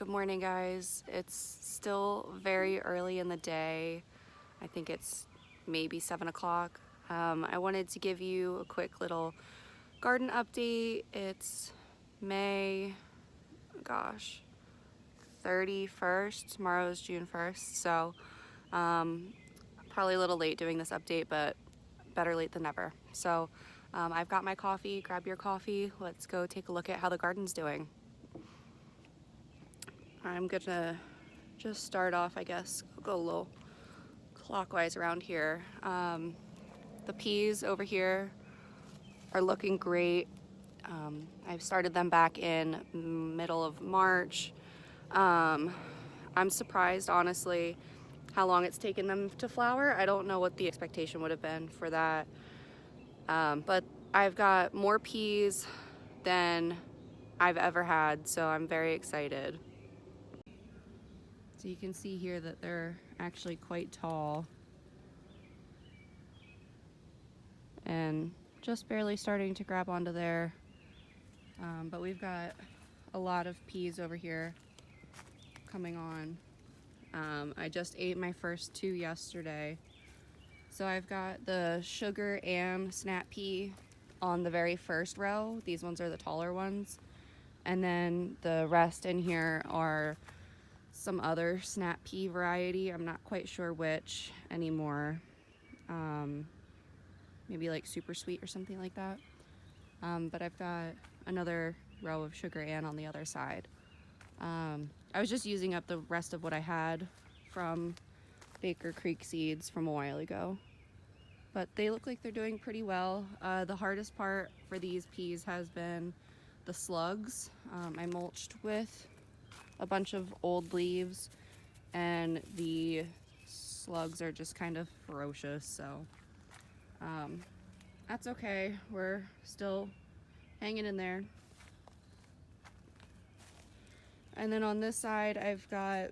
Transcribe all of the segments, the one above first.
Good morning, guys. It's still very early in the day. I think it's maybe 7 o'clock. I wanted to give you a quick little garden update. It's May, gosh, 31st. Tomorrow is June 1st. So probably a little late doing this update, but better late than never. So I've got my coffee. Grab your coffee. Let's go take a look at how the garden's doing. I'm gonna just start off, I guess. I'll go a little clockwise around here. The peas over here are looking great. I've started them back in middle of March. I'm surprised, honestly, how long it's taken them to flower. I don't know what the expectation would have been for that. But I've got more peas than I've ever had, so I'm very excited. So you can see here that they're actually quite tall and just barely starting to grab onto there. But we've got a lot of peas over here coming on. I just ate my first two yesterday. So I've got the sugar and snap pea on the very first row. These ones are the taller ones. And then the rest in here are some other snap pea variety. I'm not quite sure which anymore. Maybe like super sweet or something like that. But I've got another row of sugar and on the other side. I was just using up the rest of what I had from Baker Creek seeds from a while ago. But they look like they're doing pretty well. The hardest part for these peas has been the slugs. I mulched with a bunch of old leaves and the slugs are just kind of ferocious, so that's okay. We're still hanging in there. And then on this side I've got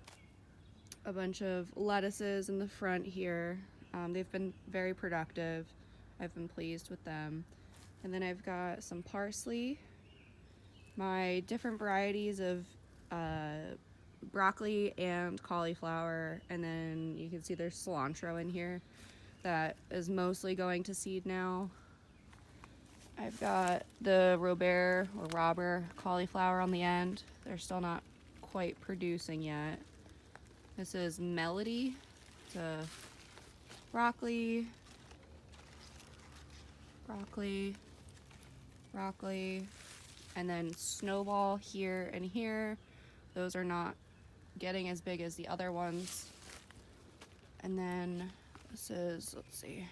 a bunch of lettuces in the front here. They've been very productive. I've been pleased with them. And then I've got some parsley, my different varieties of broccoli and cauliflower, and then you can see there's cilantro in here that is mostly going to seed now. I've got the Robert or Robber cauliflower on the end. They're still not quite producing yet. This is Melody. It's a broccoli, and then Snowball here and here. Those are not getting as big as the other ones. And then this is, let's see,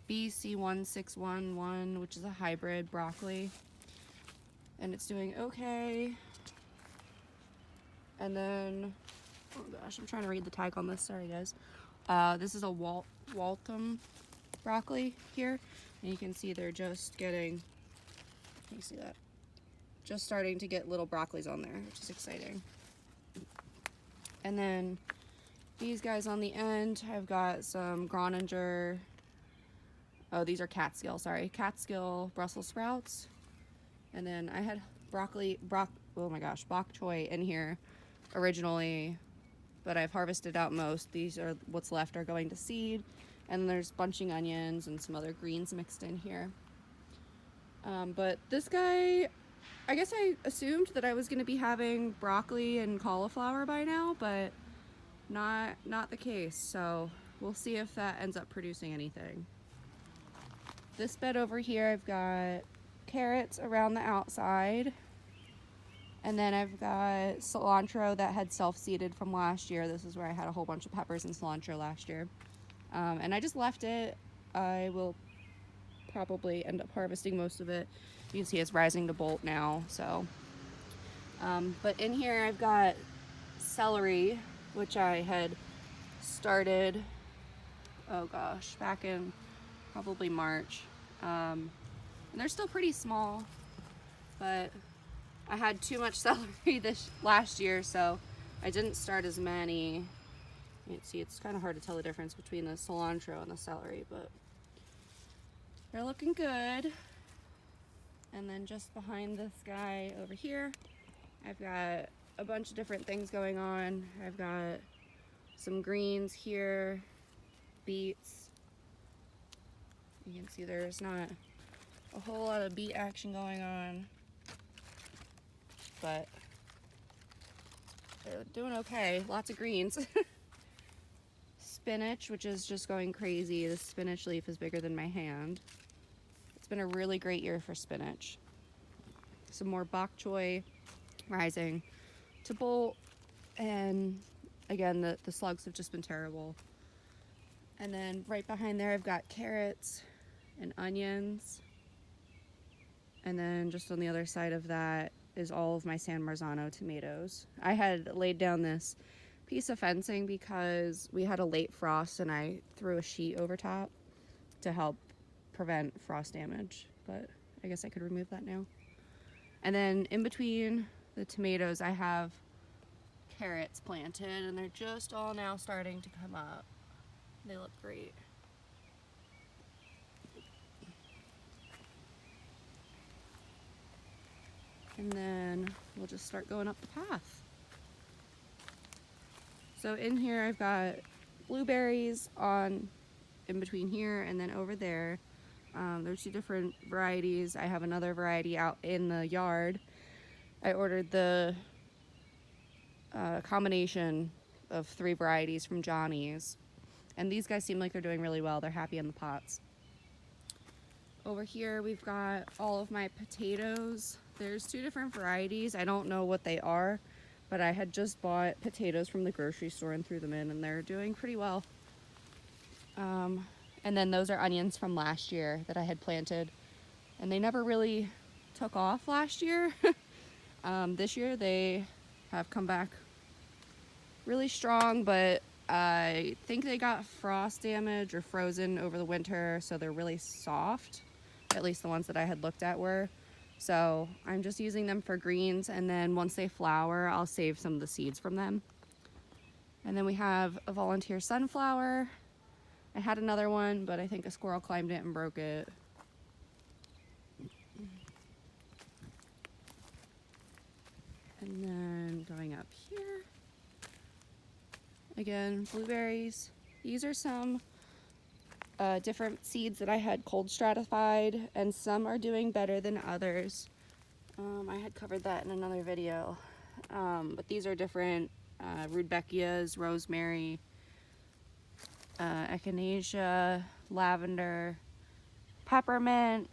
BC1611, which is a hybrid broccoli, and it's doing okay. And then, oh gosh, I'm trying to read the tag on this, sorry guys. This is a Waltham broccoli here, and you can see they're just getting, can you see that? Just starting to get little broccolis on there, which is exciting. And then these guys on the end, I've got some Groninger, oh, these are Catskill, sorry, Catskill Brussels sprouts. And then I had oh my gosh, bok choy in here originally, but I've harvested out most. These are what's left are going to seed. And then there's bunching onions and some other greens mixed in here. But this guy, I guess I assumed that I was going to be having broccoli and cauliflower by now, but not the case. So we'll see if that ends up producing anything. This bed over here, I've got carrots around the outside. And then I've got cilantro that had self-seeded from last year. This is where I had a whole bunch of peppers and cilantro last year. And I just left it. I will probably end up harvesting most of it. You can see it's rising to bolt now, so. But in here I've got celery, which I had started, oh gosh, back in probably March. And they're still pretty small, but I had too much celery this last year, so I didn't start as many. You can see it's kind of hard to tell the difference between the cilantro and the celery, but they're looking good. And then just behind this guy over here, I've got a bunch of different things going on. I've got some greens here, beets. You can see there's not a whole lot of beet action going on, but they're doing okay. Lots of greens. Spinach, which is just going crazy. The spinach leaf is bigger than my hand. It's been a really great year for spinach. Some more bok choy rising to bolt, and again the slugs have just been terrible. And then right behind there I've got carrots and onions, and then just on the other side of that is all of my San Marzano tomatoes. I had laid down this piece of fencing because we had a late frost and I threw a sheet over top to help prevent frost damage, but I guess I could remove that now. And then in between the tomatoes I have carrots planted, and they're just all now starting to come up. They look great. And then we'll just start going up the path. So in here I've got blueberries in between here and then over there. There's two different varieties. I have another variety out in the yard. I ordered the combination of 3 varieties from Johnny's, and these guys seem like they're doing really well. They're happy in the pots. Over here we've got all of my potatoes. There's 2 different varieties. I don't know what they are, but I had just bought potatoes from the grocery store and threw them in, and they're doing pretty well. And then those are onions from last year that I had planted, and they never really took off last year. This year they have come back really strong, but I think they got frost damage or frozen over the winter, so they're really soft. At least the ones that I had looked at were. So I'm just using them for greens, and then once they flower, I'll save some of the seeds from them. And then we have a volunteer sunflower. I had another one, but I think a squirrel climbed it and broke it. And then going up here, again, blueberries. These are some different seeds that I had cold stratified, and some are doing better than others. I had covered that in another video, but these are different rudbeckias, rosemary, echinacea, lavender, peppermint,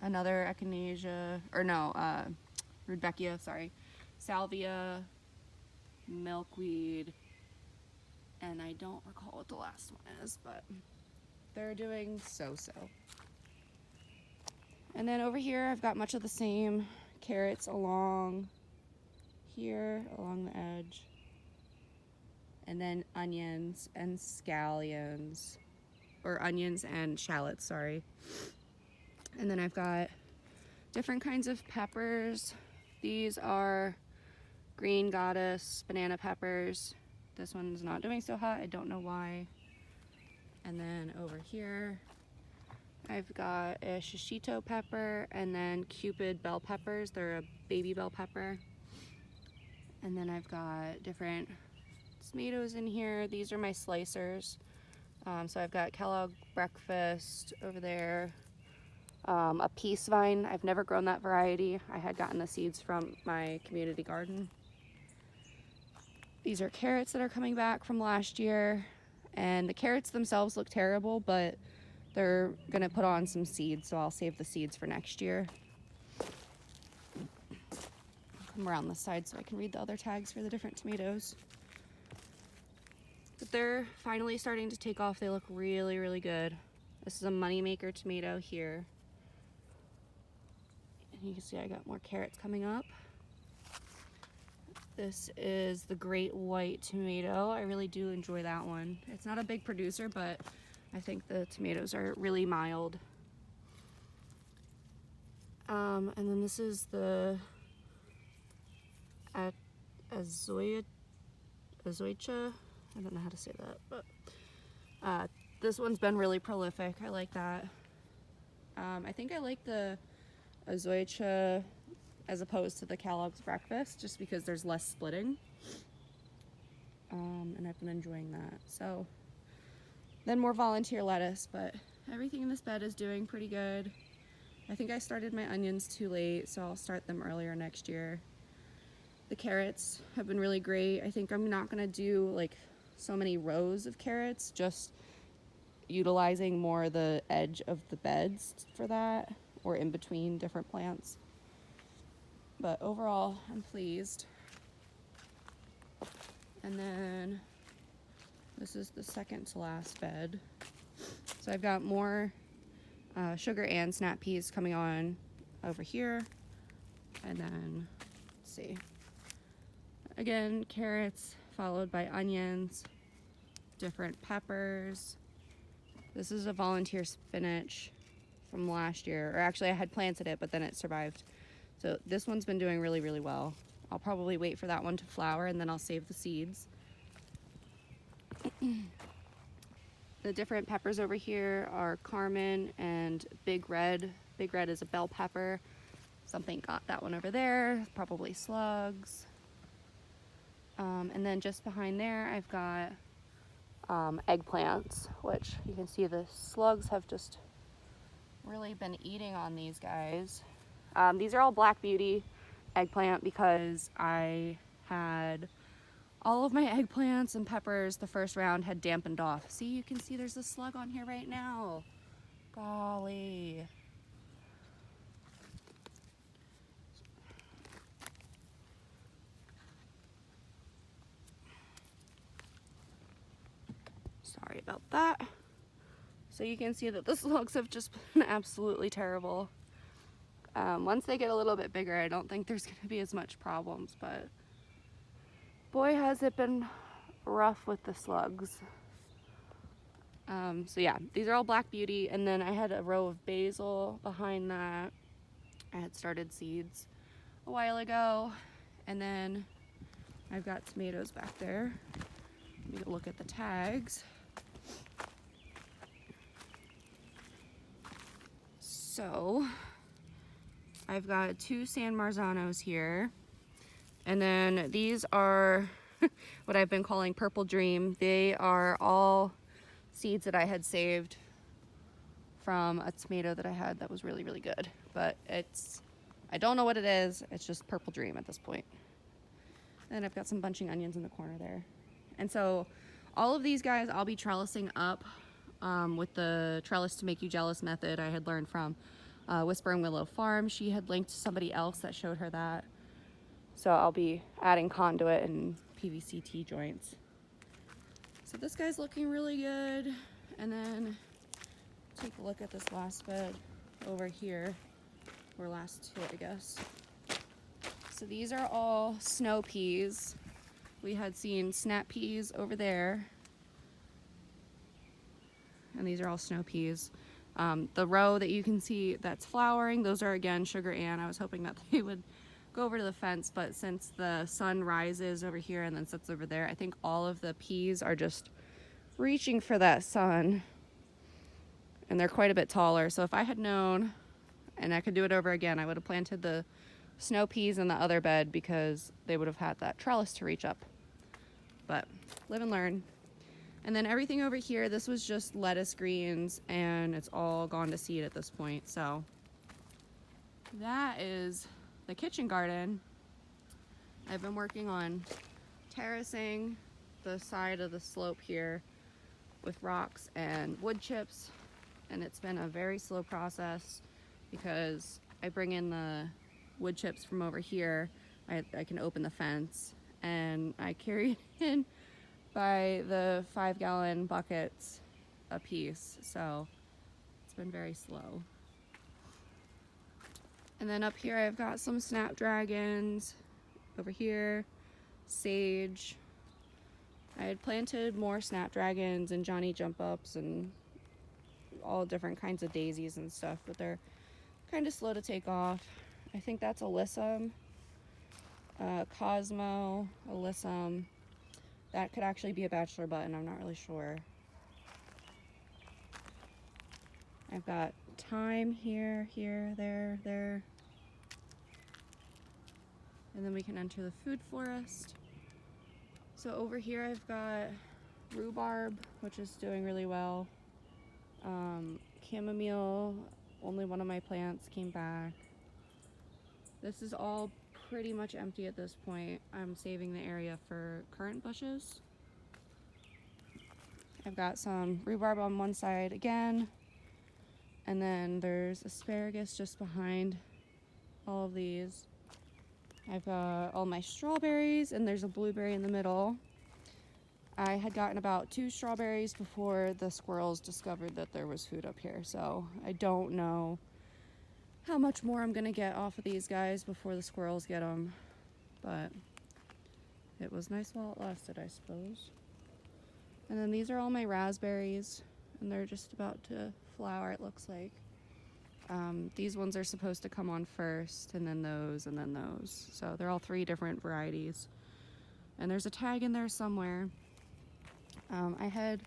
another echinacea, or no, rudbeckia, sorry, salvia, milkweed, and I don't recall what the last one is, but they're doing so-so. And then over here I've got much of the same carrots along here, along the edge, and then onions and scallions, or onions and shallots, sorry. And then I've got different kinds of peppers. These are green goddess banana peppers. This one's not doing so hot, I don't know why. And then over here I've got a shishito pepper, and then Cupid bell peppers. They're a baby bell pepper. And then I've got different tomatoes in here. These are my slicers. So I've got Kellogg breakfast over there. A peace vine. I've never grown that variety. I had gotten the seeds from my community garden. These are carrots that are coming back from last year, and the carrots themselves look terrible, but they're gonna put on some seeds, so I'll save the seeds for next year. Come around this side so I can read the other tags for the different tomatoes. But they're finally starting to take off. They look really, really good. This is a moneymaker tomato here. And you can see I got more carrots coming up. This is the Great White Tomato. I really do enjoy that one. It's not a big producer, but I think the tomatoes are really mild. And then this is the Azoicha. I don't know how to say that, but this one's been really prolific. I like that. I think I like the Azoicha as opposed to the Kellogg's breakfast, just because there's less splitting. And I've been enjoying that. So then more volunteer lettuce, but everything in this bed is doing pretty good. I think I started my onions too late, so I'll start them earlier next year. The carrots have been really great. I think I'm not gonna do like so many rows of carrots, just utilizing more the edge of the beds for that, or in between different plants. But overall, I'm pleased. And then this is the second to last bed. So I've got more sugar and snap peas coming on over here. And then, let's see. Again, carrots followed by onions, different peppers. This is a volunteer spinach from last year, or actually I had planted it, but then it survived. So this one's been doing really, really well. I'll probably wait for that one to flower and then I'll save the seeds. The different peppers over here are Carmen and Big Red. Big Red is a bell pepper. Something got that one over there, probably slugs. And then just behind there, I've got eggplants, which you can see the slugs have just really been eating on these guys. These are all Black Beauty eggplant because I had all of my eggplants and peppers the first round had dampened off. See, you can see there's a slug on here right now. Golly. Sorry about that. So you can see that the slugs have just been absolutely terrible. Once they get a little bit bigger, I don't think there's going to be as much problems, but boy has it been rough with the slugs. So yeah, these are all Black Beauty, and then I had a row of basil behind that. I had started seeds a while ago, and then I've got tomatoes back there. Let me look at the tags. So I've got 2 San Marzanos here, and then these are what I've been calling Purple Dream. They are all seeds that I had saved from a tomato that I had that was really, really good, but I don't know what it is. It's just Purple Dream at this point. And I've got some bunching onions in the corner there. And so all of these guys I'll be trellising up with the Trellis to Make You Jealous method I had learned from Whispering Willow Farm. She had linked to somebody else that showed her that. So I'll be adding conduit and PVC T-joints. So this guy's looking really good. And then take a look at this last bed over here, or last 2, I guess. So these are all snow peas. We had seen snap peas over there. And these are all snow peas. The row that you can see that's flowering, those are again Sugar Ann. I was hoping that they would go over to the fence, but since the sun rises over here and then sets over there, I think all of the peas are just reaching for that sun. And they're quite a bit taller. So if I had known and I could do it over again, I would have planted the snow peas in the other bed because they would have had that trellis to reach up. But live and learn. And then everything over here, this was just lettuce greens, and it's all gone to seed at this point. So that is the kitchen garden. I've been working on terracing the side of the slope here with rocks and wood chips, and it's been a very slow process because I bring in the wood chips from over here. I can open the fence, and I carry it in by the 5-gallon buckets a piece, so it's been very slow. And then up here I've got some snapdragons, over here sage. I had planted more snapdragons and Johnny jump ups and all different kinds of daisies and stuff, but they're kind of slow to take off. I think that's alyssum, Cosmo, alyssum. That could actually be a bachelor button, I'm not really sure. I've got thyme here, there. And then we can enter the food forest. So over here I've got rhubarb, which is doing really well. Chamomile, only one of my plants came back. This is all pretty much empty at this point. I'm saving the area for currant bushes. I've got some rhubarb on one side again, and then there's asparagus just behind all of these. I've got all my strawberries, and there's a blueberry in the middle. I had gotten about 2 strawberries before the squirrels discovered that there was food up here, so I don't know how much more I'm gonna get off of these guys before the squirrels get them, but it was nice while it lasted, I suppose. And then these are all my raspberries, and they're just about to flower, it looks like. These ones are supposed to come on first, and then those, and then those. So they're all 3 different varieties. And there's a tag in there somewhere. I had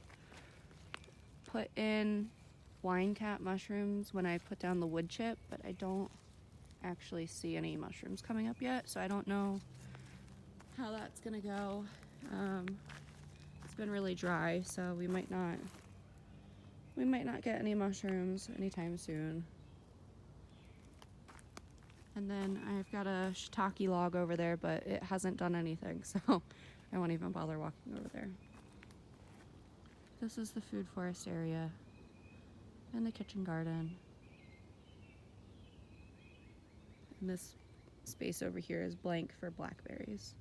put in wine cap mushrooms when I put down the wood chip, but I don't actually see any mushrooms coming up yet, so I don't know how that's gonna go. It's been really dry, so we might not get any mushrooms anytime soon. And then I've got a shiitake log over there, but it hasn't done anything, so I won't even bother walking over there. This is the food forest area and the kitchen garden. And this space over here is blank for blackberries.